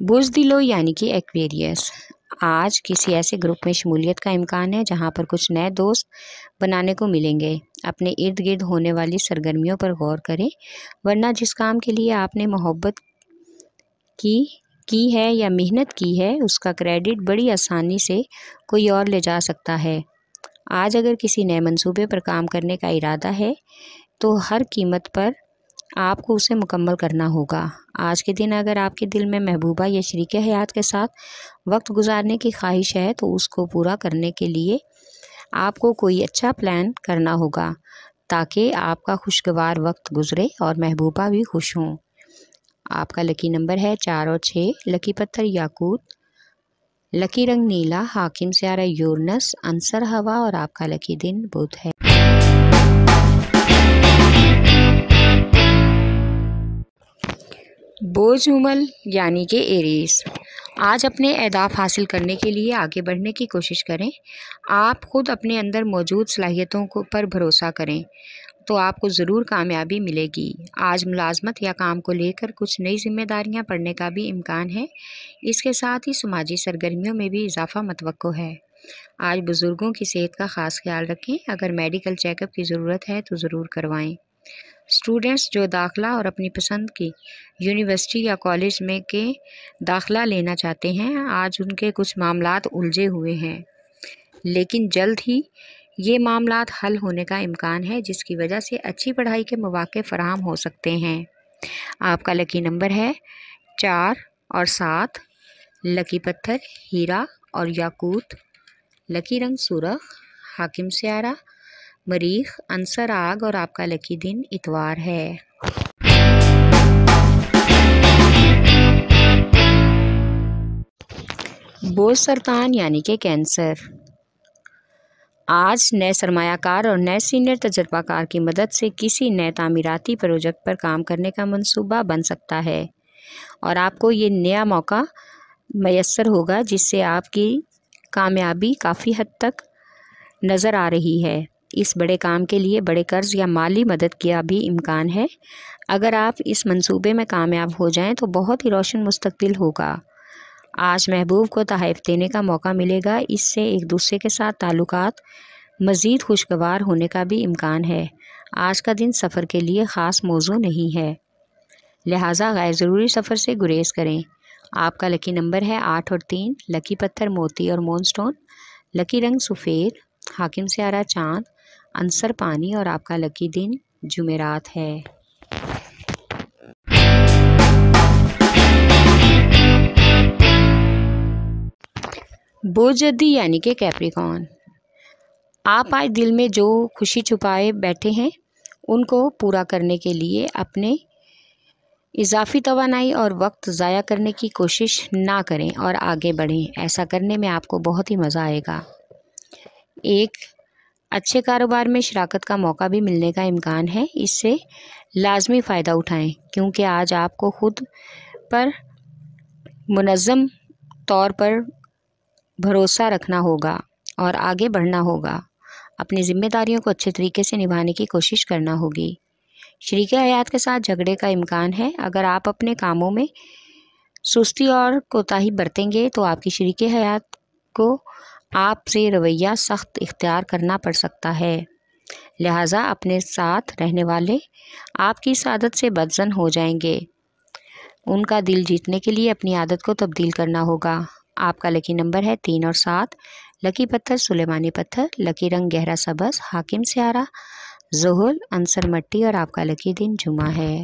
بزدلو یعنی کہ ایکویریس، آج کسی ایسے گروپ میں شمولیت کا امکان ہے جہاں پر کچھ نئے دوست بنانے کو ملیں گے۔ اپنے ارد گرد ہونے والی سرگرمیوں پر غور کریں، ورنہ جس کام کے لیے آپ نے محبت کی ہے یا محنت کی ہے اس کا کریڈٹ بڑی آسانی سے کوئی اور لے جا سکتا ہے۔ آج اگر کسی نئے منصوبے پر کام کرنے کا ارادہ ہے تو ہر قیمت پر آپ کو اسے مکمل کرنا ہوگا۔ آج کے دن اگر آپ کے دل میں محبوبہ یا شریک حیات کے ساتھ وقت گزارنے کی خواہش ہے تو اس کو پورا کرنے کے لیے آپ کو کوئی اچھا پلان کرنا ہوگا تاکہ آپ کا خوشگوار وقت گزرے اور محبوبہ بھی خوش ہوں۔ آپ کا لکی نمبر ہے 4 اور 6، لکی پتھر یاقوت، لکی رنگ نیلا، حاکم سیارہ یورنس، عنصر ہوا اور آپ کا لکی دن بدھ ہے۔ بوجھمل یعنی کہ ایریز، آج اپنے اہداف حاصل کرنے کے لیے آگے بڑھنے کی کوشش کریں۔ آپ خود اپنے اندر موجود صلاحیتوں پر بھروسہ کریں تو آپ کو ضرور کامیابی ملے گی۔ آج ملازمت یا کام کو لے کر کچھ نئی ذمہ داریاں پڑنے کا بھی امکان ہے۔ اس کے ساتھ ہی سماجی سرگرمیوں میں بھی اضافہ متوقع ہے۔ آج بزرگوں کی صحت کا خاص خیال رکھیں، اگر میڈیکل چیک اپ کی ضرورت ہے تو ضرور کروائیں۔ اسٹوڈنٹس جو داخلہ اور اپنی پسند کی یونیورسٹی یا کالج میں کے داخلہ لینا چاہتے ہیں، آج ان کے کچھ معاملات الجھے ہوئے ہیں، لیکن جلد ہی یہ معاملات حل ہونے کا امکان ہے جس کی وجہ سے اچھی پڑھائی کے مواقع فراہم ہو سکتے ہیں۔ آپ کا لکی نمبر ہے 4 اور 7، لکی پتھر ہیرا اور یاقوت، لکی رنگ سرخ، حاکم سیارہ مریخ، عنصر آگ اور آپ کا لکی دن اتوار ہے۔ بوجھ سرطان یعنی کہ کینسر، آج نئے سرمایہ کار اور نئے سینئر تجربہ کار کی مدد سے کسی نئے تعمیراتی پروجیکٹ پر کام کرنے کا منصوبہ بن سکتا ہے اور آپ کو یہ نیا موقع میسر ہوگا جس سے آپ کی کامیابی کافی حد تک نظر آ رہی ہے۔ اس بڑے کام کے لیے بڑے قرض یا مالی مدد کا بھی امکان ہے۔ اگر آپ اس منصوبے میں کامیاب ہو جائیں تو بہت ہی روشن مستقبل ہوگا۔ آج محبوب کو تحائف دینے کا موقع ملے گا، اس سے ایک دوسرے کے ساتھ تعلقات مزید خوشگوار ہونے کا بھی امکان ہے۔ آج کا دن سفر کے لیے خاص موزوں نہیں ہے، لہٰذا غیر ضروری سفر سے گریز کریں۔ آپ کا لکی نمبر ہے 8 اور 3، لکی پتھر موتی اور مون سٹون، لکی رنگ سفید، حاکم سیارہ چاند، عنصر پانی اور آپ کا لکی دن جمعرات ہے۔ بوجھ جدی یعنی کہ کیپریکارن، آپ آج دل میں جو خوشی چھپائے بیٹھے ہیں ان کو پورا کرنے کے لیے اپنے اضافی توانائی اور وقت ضائع کرنے کی کوشش نہ کریں اور آگے بڑھیں۔ ایسا کرنے میں آپ کو بہت ہی مزہ آئے گا۔ ایک اچھے کاروبار میں شراکت کا موقع بھی ملنے کا امکان ہے، اس سے لازمی فائدہ اٹھائیں کیونکہ آج آپ کو خود پر منظم طور پر بھروسہ رکھنا ہوگا اور آگے بڑھنا ہوگا۔ اپنی ذمہ داریوں کو اچھے طریقے سے نبھانے کی کوشش کرنا ہوگی۔ شریک حیات کے ساتھ جھگڑے کا امکان ہے، اگر آپ اپنے کاموں میں سستی اور کوتاہی برتیں گے تو آپ کی شریک حیات کو آپ سے رویہ سخت اختیار کرنا پڑ سکتا ہے، لہٰذا اپنے ساتھ رہنے والے آپ کی اس عادت سے بدظن ہو جائیں گے۔ ان کا دل جیتنے کے لیے اپنی عادت کو تبدیل کرنا ہوگا۔ آپ کا لکی نمبر ہے 3 اور 7، لکی پتھر سلیمانی پتھر، لکی رنگ گہرا سبز، حاکم سیارہ زحل، عنصر مٹی اور آپ کا لکی دن جمعہ ہے۔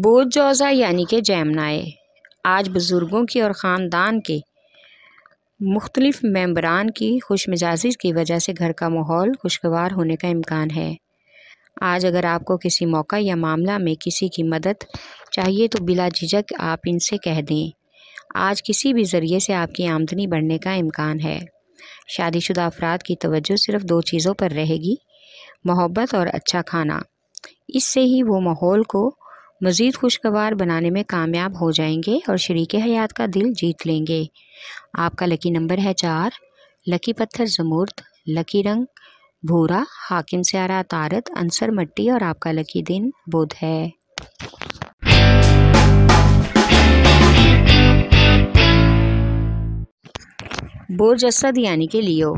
بوجھ جوزا یعنی کہ جیمنائے، آج بزرگوں کی اور خاندان کے مختلف ممبران کی خوش مزاجی کی وجہ سے گھر کا ماحول خوشگوار ہونے کا امکان ہے۔ آج اگر آپ کو کسی موقع یا معاملہ میں کسی کی مدد چاہیے تو بلا جھجک آپ ان سے کہہ دیں۔ آج کسی بھی ذریعے سے آپ کی آمدنی بڑھنے کا امکان ہے۔ شادی شدہ افراد کی توجہ صرف 2 چیزوں پر رہے گی، محبت اور اچھا کھانا۔ اس سے ہی وہ ماحول کو مزید خوشگوار بنانے میں کامیاب ہو جائیں گے اور شریک حیات کا دل جیت لیں گے۔ آپ کا لکی نمبر ہے 4، لکی پتھر زمرد، لکی رنگ भूरा, हाकिम से आरा तारत, आंसर मट्टी और आपका लकी दिन बुध है। बुर्ज असद यानी कि लियो,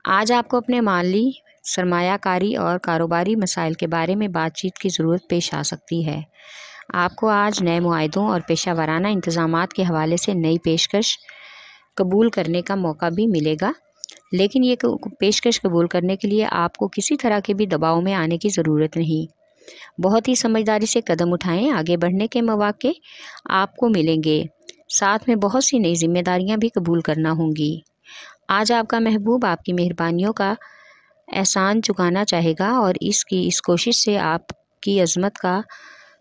आज आपको अपने माली, सरमायाकारी और कारोबारी मसाइल के बारे में बातचीत की ज़रूरत पेश आ सकती है। आपको आज नए मुआहदों और पेशा वराना इंतज़ामात के हवाले से नई पेशकश कबूल करने का मौका भी मिलेगा, लेकिन ये पेशकश कबूल करने के लिए आपको किसी तरह के भी दबाव में आने की ज़रूरत नहीं। बहुत ही समझदारी से कदम उठाएं, आगे बढ़ने के मौके आपको मिलेंगे। साथ में बहुत सी नई जिम्मेदारियां भी कबूल करना होंगी। आज आपका महबूब आपकी मेहरबानियों का एहसान चुकाना चाहेगा और इस कोशिश से आपकी अज़मत का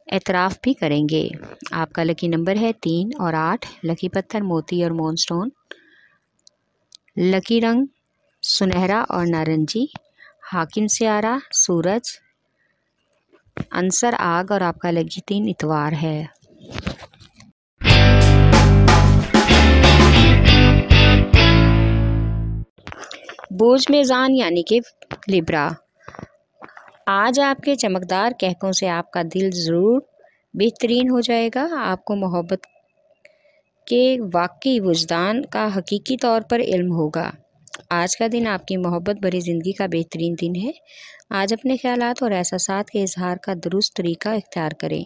एतराफ़ भी करेंगे। आपका लकी नंबर है 3 और 8, लकी पत्थर मोती और मूनस्टोन, लकी रंग सुनहरा और नारंगी, हाकिम से आरा सूरज, आंसर आग और आपका लकी दिन इतवार है। बुर्ज मेज़ान यानी कि लिब्रा, आज आपके चमकदार कहकों से आपका दिल ज़रूर बेहतरीन हो जाएगा। आपको मोहब्बत के वाकई वजदान का हकीकी तौर पर इल्म होगा। आज का दिन आपकी मोहब्बत भरी ज़िंदगी का बेहतरीन दिन है। आज अपने ख्यालात और एहसासात के इजहार का दुरुस्त तरीका इख्तियार करें।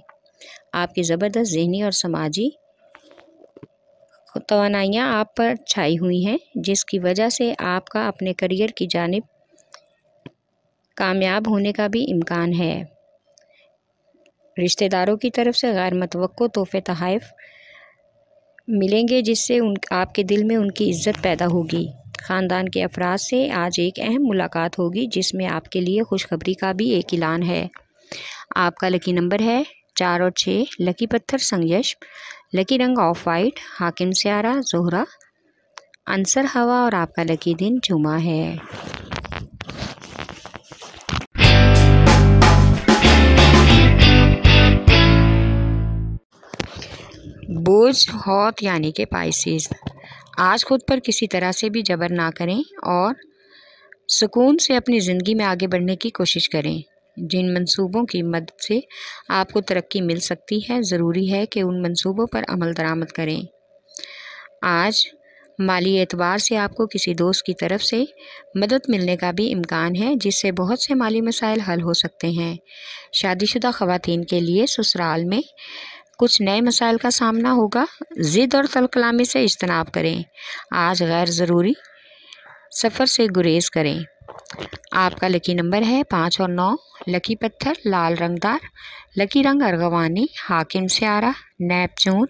आपकी ज़बरदस्त ज़हनी और समाजी तवानाइयाँ आप पर छाई हुई हैं, जिसकी वजह से आपका अपने करियर की जानिब कामयाब होने का भी इम्कान है। रिश्तेदारों की तरफ से गैर मुतवक्को तोहफ़े तोहफ़ मिलेंगे, जिससे आपके दिल में उनकी इज़्ज़त पैदा होगी। ख़ानदान के अफराद से आज एक अहम मुलाकात होगी, जिसमें आपके लिए खुशखबरी का भी एक ऐलान है। आपका लकी नंबर है 4 और 6, लकी पत्थर संयश, लकी रंग ऑफ वाइट, हाकिम से आरा ज़ोहरा, आंसर हवा और आपका लकी दिन जुमा है। बुर्ज हौत यानी कि पाइसेस, आज खुद पर किसी तरह से भी जबर ना करें और सुकून से अपनी ज़िंदगी में आगे बढ़ने की कोशिश करें। जिन मंसूबों की मदद से आपको तरक्की मिल सकती है, ज़रूरी है कि उन मंसूबों पर अमल दरामद करें। आज माली एतबार से आपको किसी दोस्त की तरफ से मदद मिलने का भी इम्कान है, जिससे बहुत से माली मसाइल हल हो सकते हैं। शादीशुदा ख़वातीन के लिए ससुराल में कुछ नए मसाइल का सामना होगा। ज़िद और तलकलामी से इज्तनाब करें। आज गैर ज़रूरी सफ़र से गुरेज करें। आपका लकी नंबर है 5 और 9, लकी पत्थर लाल रंगदार, लकी रंग अर्गवानी, हाकिम से आरा नेपचून,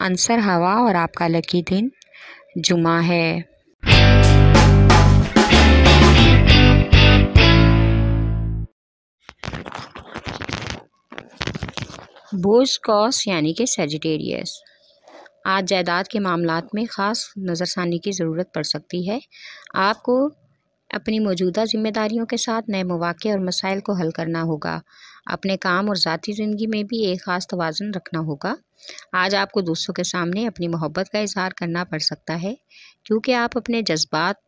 आंसर हवा और आपका लकी दिन जुमा है। बुर्ज कौस यानी कि सजिटेरियस, आज जायदाद के मामलात में ख़ास नज़रसानी की ज़रूरत पड़ सकती है। आपको अपनी मौजूदा ज़िम्मेदारियों के साथ नए मौक़े और मसाइल को हल करना होगा। अपने काम और ज़ाती ज़िंदगी में भी एक ख़ास तवाज़ुन रखना होगा। आज आपको दूसरों के सामने अपनी मोहब्बत का इजहार करना पड़ सकता है, क्योंकि आप अपने जज्बात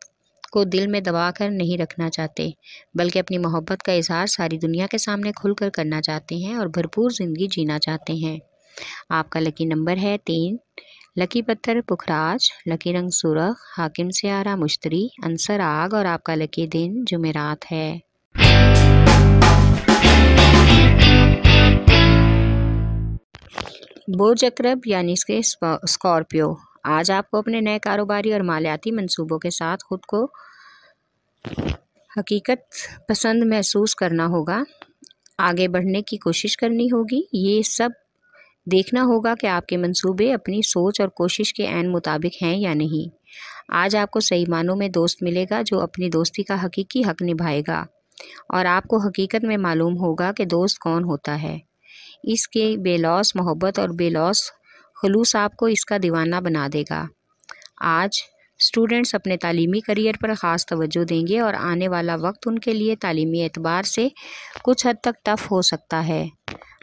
को दिल में दबा कर नहीं रखना चाहते, बल्कि अपनी मोहब्बत का इजहार सारी दुनिया के सामने खुलकर करना चाहते हैं और भरपूर ज़िंदगी जीना चाहते हैं। आपका लकी नंबर है 3, लकी पत्थर पुखराज, लकी रंग सुरख, हाकिम से आरा मुश्तरी, आंसर आग और आपका लकी दिन जुमेरात है। बुर्ज अकरब यानी इसके स्कॉर्पियो, आज आपको अपने नए कारोबारी और मालियाती मंसूबों के साथ खुद को हकीकत पसंद महसूस करना होगा। आगे बढ़ने की कोशिश करनी होगी। ये सब देखना होगा कि आपके मंसूबे अपनी सोच और कोशिश के ऐन मुताबिक हैं या नहीं। आज आपको सही मानों में दोस्त मिलेगा जो अपनी दोस्ती का हकीकी हक निभाएगा, और आपको हकीकत में मालूम होगा कि दोस्त कौन होता है। इसके बेलौस मोहब्बत और बेलौस खलूस आपको इसका दीवाना बना देगा। आज स्टूडेंट्स अपने तालीमी करियर पर ख़ास तवज्जो देंगे और आने वाला वक्त उनके लिए तालीमी एतबार से कुछ हद तक टफ हो सकता है।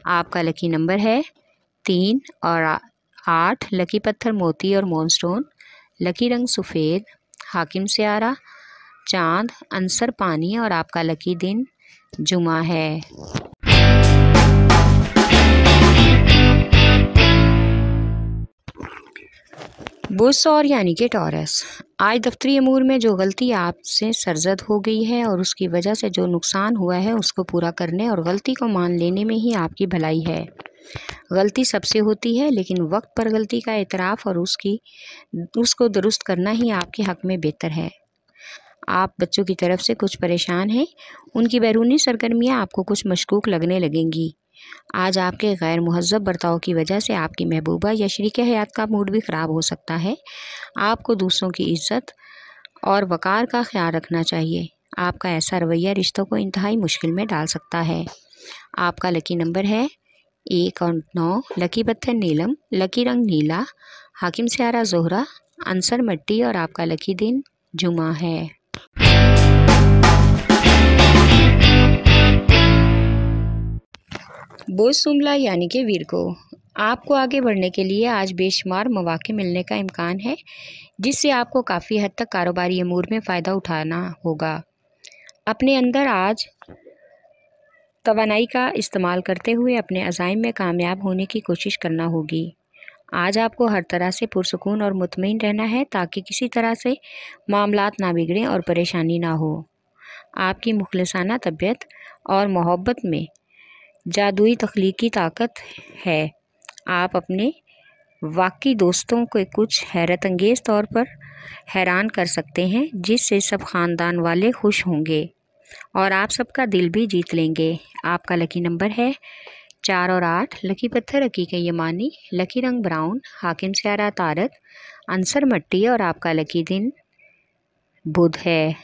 आपका लकी नंबर है 3 और 8, लकी पत्थर मोती और मूनस्टोन, लकी रंग सफ़ेद, हाकिम से आरा चांद, आंसर पानी और आपका लकी दिन जुमा है। बुध और यानी कि टॉरस, आज दफ्तरी अमूर में जो गलती आपसे सरजद हो गई है और उसकी वजह से जो नुकसान हुआ है उसको पूरा करने और गलती को मान लेने में ही आपकी भलाई है। गलती सबसे होती है, लेकिन वक्त पर गलती का एतराफ़ और उसको दुरुस्त करना ही आपके हक़ में बेहतर है। आप बच्चों की तरफ से कुछ परेशान हैं, उनकी बैरूनी सरगर्मियाँ आपको कुछ मशकूक लगने लगेंगी। आज आपके गैर मुहज़्ज़ब बर्ताव की वजह से आपकी महबूबा या शरीके हयात का मूड भी ख़राब हो सकता है। आपको दूसरों की इज़्ज़त और वक़ार का ख़्याल रखना चाहिए। आपका ऐसा रवैया रिश्तों को इंतहाई मुश्किल में डाल सकता है। आपका लकी नंबर है 1 और 9, लकी पत्थर नीलम, लकी रंग नीला, हाकिम सियारा ज़ोहरा, आंसर मट्टी और आपका लकी दिन जुमा है। बुध जुमला यानी कि वीरगो, आपको आगे बढ़ने के लिए आज बेशुमार मौक़े मिलने का इम्कान है, जिससे आपको काफ़ी हद तक कारोबारी अमूर में फ़ायदा उठाना होगा। अपने अंदर आज तवानाई का इस्तेमाल करते हुए अपने अज़ाइम में कामयाब होने की कोशिश करना होगी। आज आपको हर तरह से पुरसुकून और मुतमईन रहना है, ताकि किसी तरह से मामलात ना बिगड़ें और परेशानी ना हो। आपकी मुखलिसाना तबीयत और मोहब्बत में जादुई तख्लीकी ताकत है। आप अपने वाकई दोस्तों को कुछ हैरत अंगेज़ तौर पर हैरान कर सकते हैं, जिससे सब ख़ानदान वाले खुश होंगे और आप सबका दिल भी जीत लेंगे। आपका लकी नंबर है 4 और 8, लकी पत्थर हकीक यमानी, लकी रंग ब्राउन, हाकिम सियारा तारक, आंसर मट्टी और आपका लकी दिन बुध है।